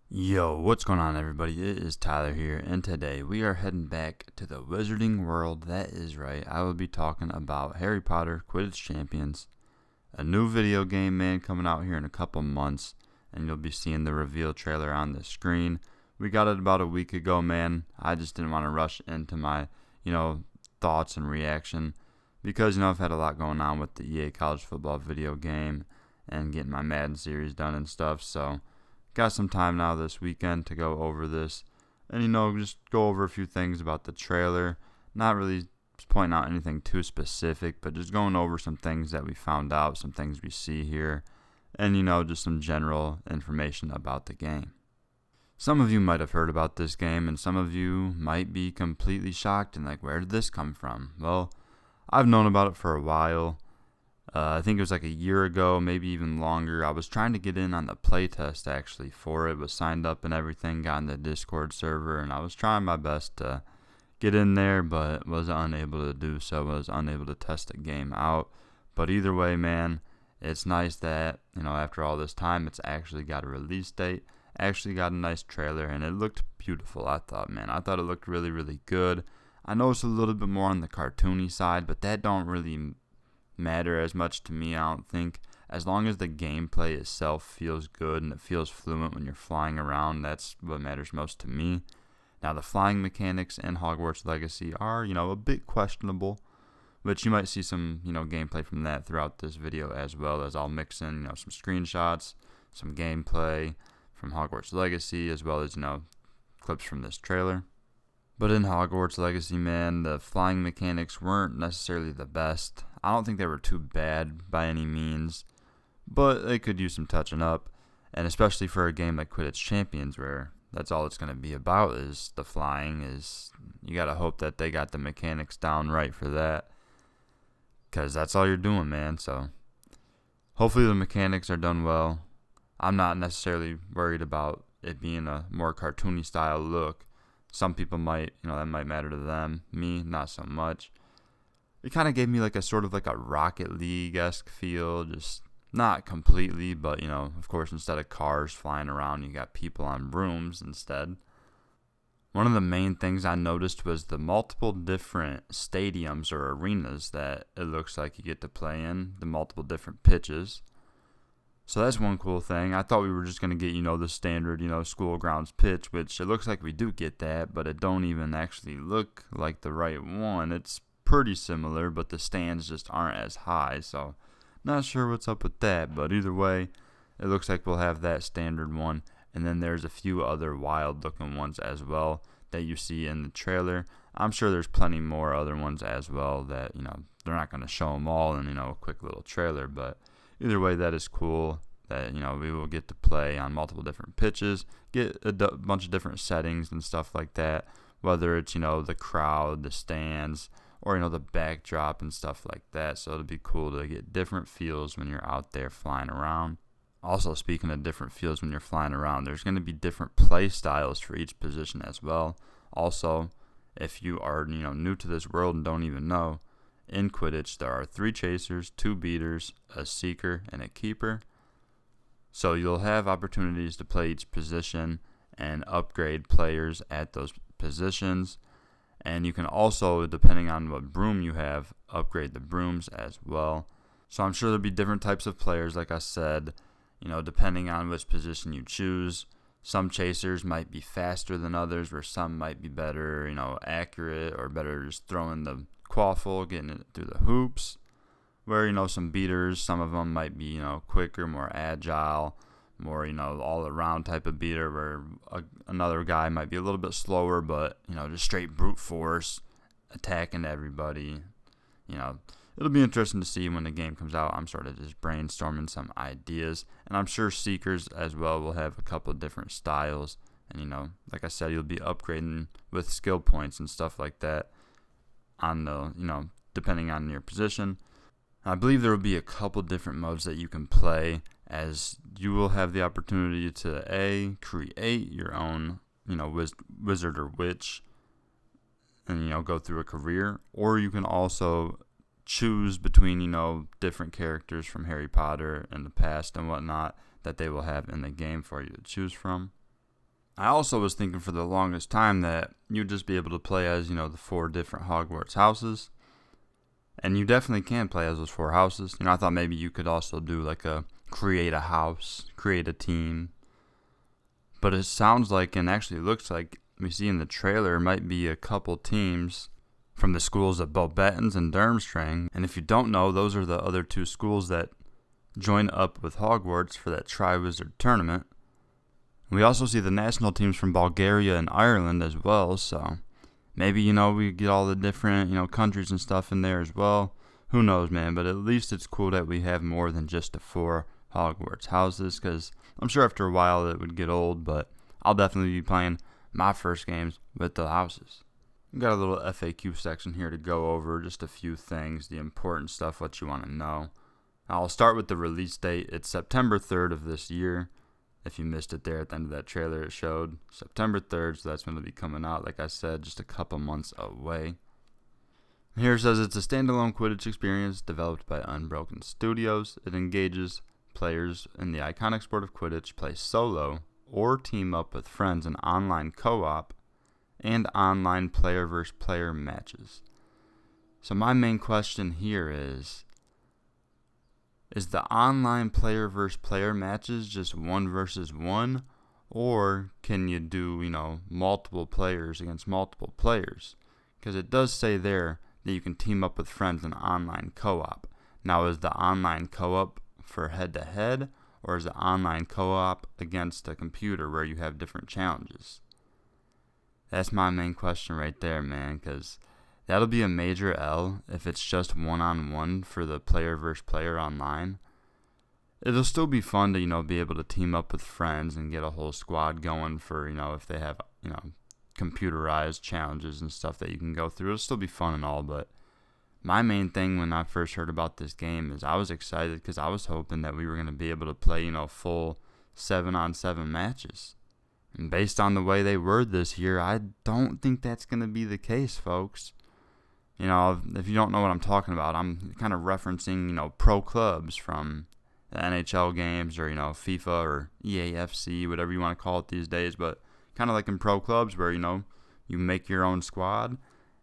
Yo, what's going on, everybody? It is Tyler here, and today we are heading back to the Wizarding World. That is right, I will be talking about Harry Potter Quidditch Champions, a new video game, man, coming out here in a couple months, and you'll be seeing the reveal trailer on the screen. We got it about a week ago, man. I just didn't want to rush into my, thoughts and reaction because, I've had a lot going on with the EA College Football video game and getting my Madden series done and stuff, so got some time now this weekend to go over this and just go over a few things about the trailer. Not really pointing out anything too specific, but just going over some things that we found out, some things we see here, and just some general information about the game. Some of you might have heard about this game, and some of you might be completely shocked and like, where did this come from? Well, I've known about it for a while. I think it was like a year ago, maybe even longer. I was trying to get in on the playtest actually for it, was signed up and everything, got in the Discord server, and I was trying my best to get in there, but was unable to do so, was unable to test the game out. But either way, man, it's nice that, after all this time, it's actually got a release date, actually got a nice trailer, and it looked beautiful, I thought, man. I thought it looked really, really good. I know it's a little bit more on the cartoony side, but that don't really matter as much to me, I don't think. As long as the gameplay itself feels good and it feels fluent when you're flying around, that's what matters most to me. Now, the flying mechanics in Hogwarts Legacy are, a bit questionable, but you might see some, gameplay from that throughout this video, as well as I'll mix in, some screenshots, some gameplay from Hogwarts Legacy, as well as, clips from this trailer. But in Hogwarts Legacy, man, the flying mechanics weren't necessarily the best. I don't think they were too bad by any means, but they could use some touching up, and especially for a game like Quidditch Champions, where that's all it's going to be about is the flying. Is you got to hope that they got the mechanics down right for that, because that's all you're doing, man. So hopefully the mechanics are done well. I'm not necessarily worried about it being a more cartoony style look. Some people might, that might matter to them. Me, not so much. It kind of gave me like a sort of like a Rocket League-esque feel, just not completely, but of course, instead of cars flying around, you got people on brooms instead. One of the main things I noticed was the multiple different stadiums or arenas that it looks like you get to play in, the multiple different pitches. So that's one cool thing. I thought we were just going to get, the standard, school grounds pitch, which it looks like we do get that, but it don't even actually look like the right one. It's pretty similar, but the stands just aren't as high, so not sure what's up with that. But either way, it looks like we'll have that standard one, and then there's a few other wild looking ones as well that you see in the trailer. I'm sure there's plenty more other ones as well that, they're not going to show them all in, a quick little trailer, but either way, that is cool that, we will get to play on multiple different pitches, get a bunch of different settings and stuff like that, whether it's, the crowd, the stands, or, the backdrop and stuff like that. So it'll be cool to get different feels when you're out there flying around. Also, speaking of different feels when you're flying around, there's going to be different play styles for each position as well. Also, if you are, new to this world and don't even know, in Quidditch, there are 3 chasers, 2 beaters, a seeker, and a keeper. So you'll have opportunities to play each position and upgrade players at those positions. And you can also, depending on what broom you have, upgrade the brooms as well. So I'm sure there'll be different types of players, like I said, depending on which position you choose. Some chasers might be faster than others, where some might be better, accurate, or better just throwing the quaffle, getting it through the hoops, where some beaters, some of them might be quicker, more agile, more all around type of beater, where another guy might be a little bit slower, but just straight brute force attacking everybody. It'll be interesting to see when the game comes out. I'm sort of just brainstorming some ideas, and I'm sure seekers as well will have a couple of different styles, and like I said, you'll be upgrading with skill points and stuff like that on the, depending on your position. I believe there will be a couple different modes that you can play, as you will have the opportunity to create your own, wizard or witch, and go through a career, or you can also choose between different characters from Harry Potter in the past and whatnot that they will have in the game for you to choose from. I also was thinking for the longest time that you'd just be able to play as, the 4 different Hogwarts houses. And you definitely can play as those 4 houses. I thought maybe you could also do like create a house, create a team. But it sounds like, and actually looks like, we see in the trailer, might be a couple teams from the schools of Beauxbatons and Durmstrang. And if you don't know, those are the other 2 schools that join up with Hogwarts for that Triwizard tournament. We also see the national teams from Bulgaria and Ireland as well, so maybe, we get all the different, countries and stuff in there as well. Who knows, man, but at least it's cool that we have more than just the 4 Hogwarts houses, because I'm sure after a while it would get old, but I'll definitely be playing my first games with the houses. We've got a little FAQ section here to go over, just a few things, the important stuff, what you want to know. I'll start with the release date. It's September 3rd of this year. If you missed it there at the end of that trailer, it showed September 3rd, so that's going to be coming out, like I said, just a couple months away. Here it says it's a standalone Quidditch experience developed by Unbroken Studios. It engages players in the iconic sport of Quidditch, play solo or team up with friends in online co-op and online player versus player matches. So my main question here is the online player versus player matches just 1 versus 1, or can you do, multiple players against multiple players? Because it does say there that you can team up with friends in online co-op. Now, is the online co-op for head-to-head, or is the online co-op against a computer where you have different challenges? That's my main question right there, man, because that'll be a major L if it's just one-on-one for the player versus player online. It'll still be fun to, be able to team up with friends and get a whole squad going for, if they have, computerized challenges and stuff that you can go through. It'll still be fun and all, but my main thing when I first heard about this game is I was excited because I was hoping that we were going to be able to play, full 7-on-7 matches. And based on the way they word this year, I don't think that's going to be the case, folks. If you don't know what I'm talking about, I'm kind of referencing, pro clubs from the NHL games or, FIFA or EAFC, whatever you want to call it these days. But kind of like in pro clubs where, you make your own squad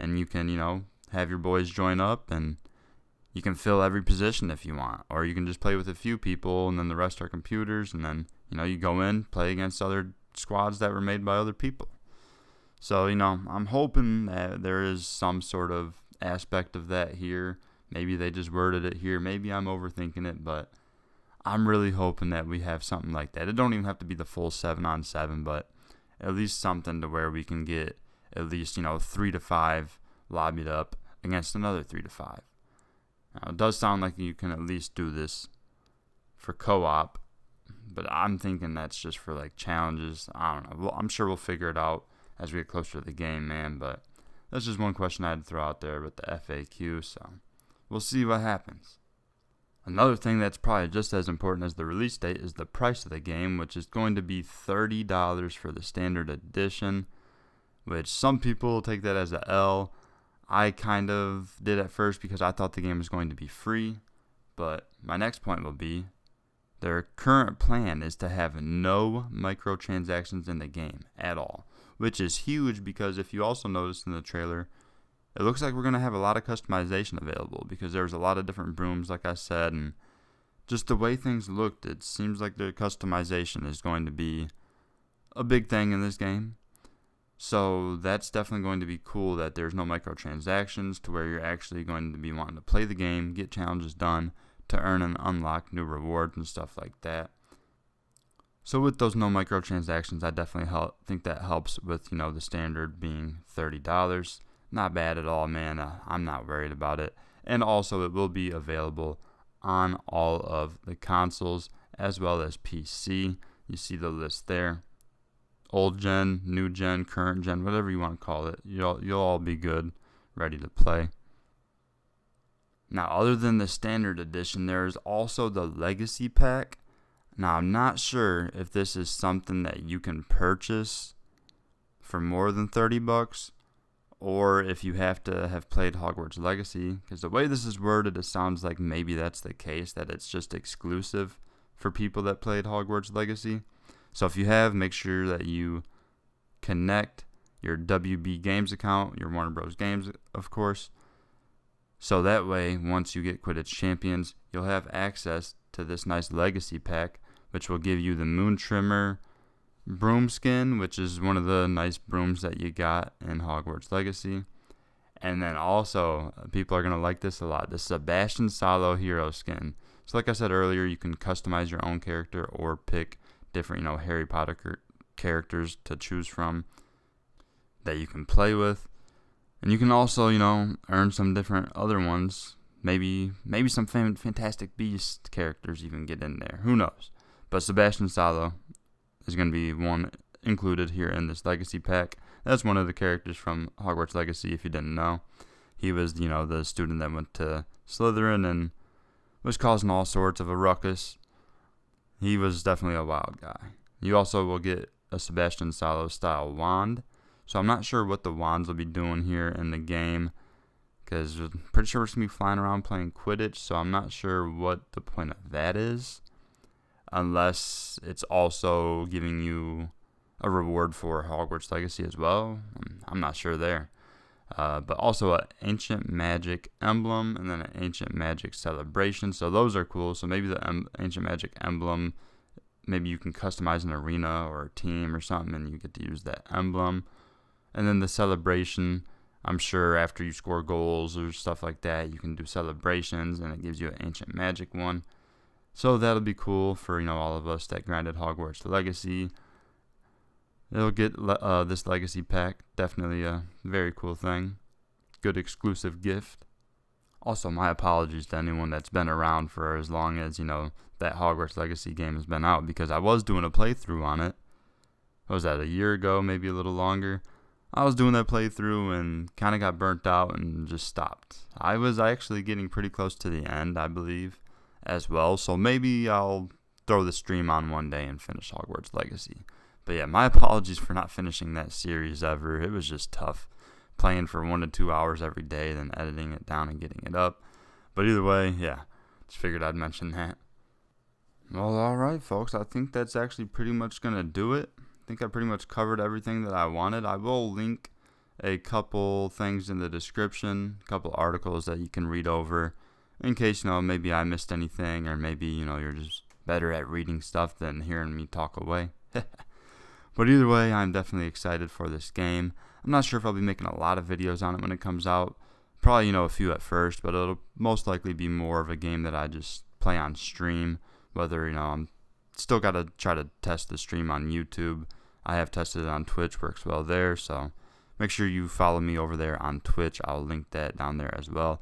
and you can, have your boys join up and you can fill every position if you want. Or you can just play with a few people and then the rest are computers. And then, you go in, play against other squads that were made by other people. So, I'm hoping that there is some sort of aspect of that here. Maybe they just worded it here. Maybe I'm overthinking it, but I'm really hoping that we have something like that. It don't even have to be the full 7-on-7, but at least something to where we can get at least, 3 to 5 lobbied up against another 3 to 5. Now, it does sound like you can at least do this for co-op, but I'm thinking that's just for like challenges. I don't know. Well, I'm sure we'll figure it out as we get closer to the game, man, but that's just one question I had to throw out there with the FAQ, so we'll see what happens. Another thing that's probably just as important as the release date is the price of the game, which is going to be $30 for the standard edition, which some people will take that as a L. I kind of did at first because I thought the game was going to be free, but my next point will be their current plan is to have no microtransactions in the game at all, which is huge because if you also notice in the trailer, it looks like we're going to have a lot of customization available because there's a lot of different brooms, like I said, and just the way things looked, it seems like the customization is going to be a big thing in this game. So that's definitely going to be cool that there's no microtransactions to where you're actually going to be wanting to play the game, get challenges done to earn and unlock new rewards and stuff like that. So with those no microtransactions, I definitely think that helps with, the standard being $30. Not bad at all, man. I'm not worried about it. And also it will be available on all of the consoles as well as PC. You see the list there. Old gen, new gen, current gen, whatever you want to call it. You'll all be good, ready to play. Now, other than the standard edition, there is also the Legacy Pack. Now, I'm not sure if this is something that you can purchase for more than $30, or if you have to have played Hogwarts Legacy, because the way this is worded, it sounds like maybe that's the case, that it's just exclusive for people that played Hogwarts Legacy. So if you have, make sure that you connect your WB Games account, your Warner Bros. Games, of course. So that way, once you get Quidditch Champions, you'll have access to this nice legacy pack, which will give you the Moon Trimmer broom skin, which is one of the nice brooms that you got in Hogwarts Legacy. And then also, people are going to like this a lot, the Sebastian Sallow hero skin. So like I said earlier, you can customize your own character or pick different, Harry Potter characters to choose from that you can play with. And you can also, earn some different other ones. Maybe some Fantastic Beast characters even get in there. Who knows? But Sebastian Sallow is going to be one included here in this Legacy pack. That's one of the characters from Hogwarts Legacy, if you didn't know. He was, the student that went to Slytherin and was causing all sorts of a ruckus. He was definitely a wild guy. You also will get a Sebastian Sallow style wand. So I'm not sure what the wands will be doing here in the game, because I'm pretty sure we're going to be flying around playing Quidditch, so I'm not sure what the point of that is, unless it's also giving you a reward for Hogwarts Legacy as well. I'm not sure there. But also an Ancient Magic emblem and then an Ancient Magic celebration. So those are cool. So maybe the Ancient Magic emblem, maybe you can customize an arena or a team or something and you get to use that emblem. And then the celebration, I'm sure after you score goals or stuff like that, you can do celebrations and it gives you an Ancient Magic one. So that'll be cool for, all of us that grinded Hogwarts Legacy. It'll get this Legacy pack. Definitely a very cool thing. Good exclusive gift. Also, my apologies to anyone that's been around for as long as, that Hogwarts Legacy game has been out, because I was doing a playthrough on it. What was that, a year ago, maybe a little longer? I was doing that playthrough and kind of got burnt out and just stopped. I was actually getting pretty close to the end, I believe, as well. So maybe I'll throw the stream on one day and finish Hogwarts Legacy. But yeah, my apologies for not finishing that series ever. It was just tough playing for 1 to 2 hours every day, then editing it down and getting it up. But either way, yeah, just figured I'd mention that. Well, alright, folks. I think that's actually pretty much going to do it. I think I pretty much covered everything that I wanted. I will link a couple things in the description, a couple articles that you can read over in case, maybe I missed anything, or maybe, you're just better at reading stuff than hearing me talk away. But either way, I'm definitely excited for this game. I'm not sure if I'll be making a lot of videos on it when it comes out. Probably, a few at first, but it'll most likely be more of a game that I just play on stream. Whether, I'm still got to try to test the stream on YouTube. I have tested it on Twitch, works well there, so make sure you follow me over there on Twitch. I'll link that down there as well.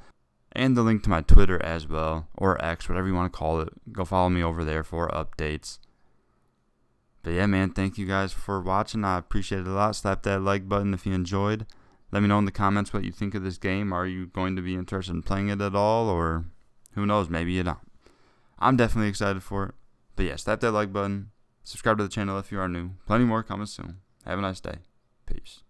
And the link to my Twitter as well, or X, whatever you want to call it. Go follow me over there for updates. But yeah, man, thank you guys for watching. I appreciate it a lot. Slap that like button if you enjoyed. Let me know in the comments what you think of this game. Are you going to be interested in playing it at all? Or who knows, maybe you don't. I'm definitely excited for it. But yeah, slap that like button. Subscribe to the channel if you are new. Plenty more coming soon. Have a nice day. Peace.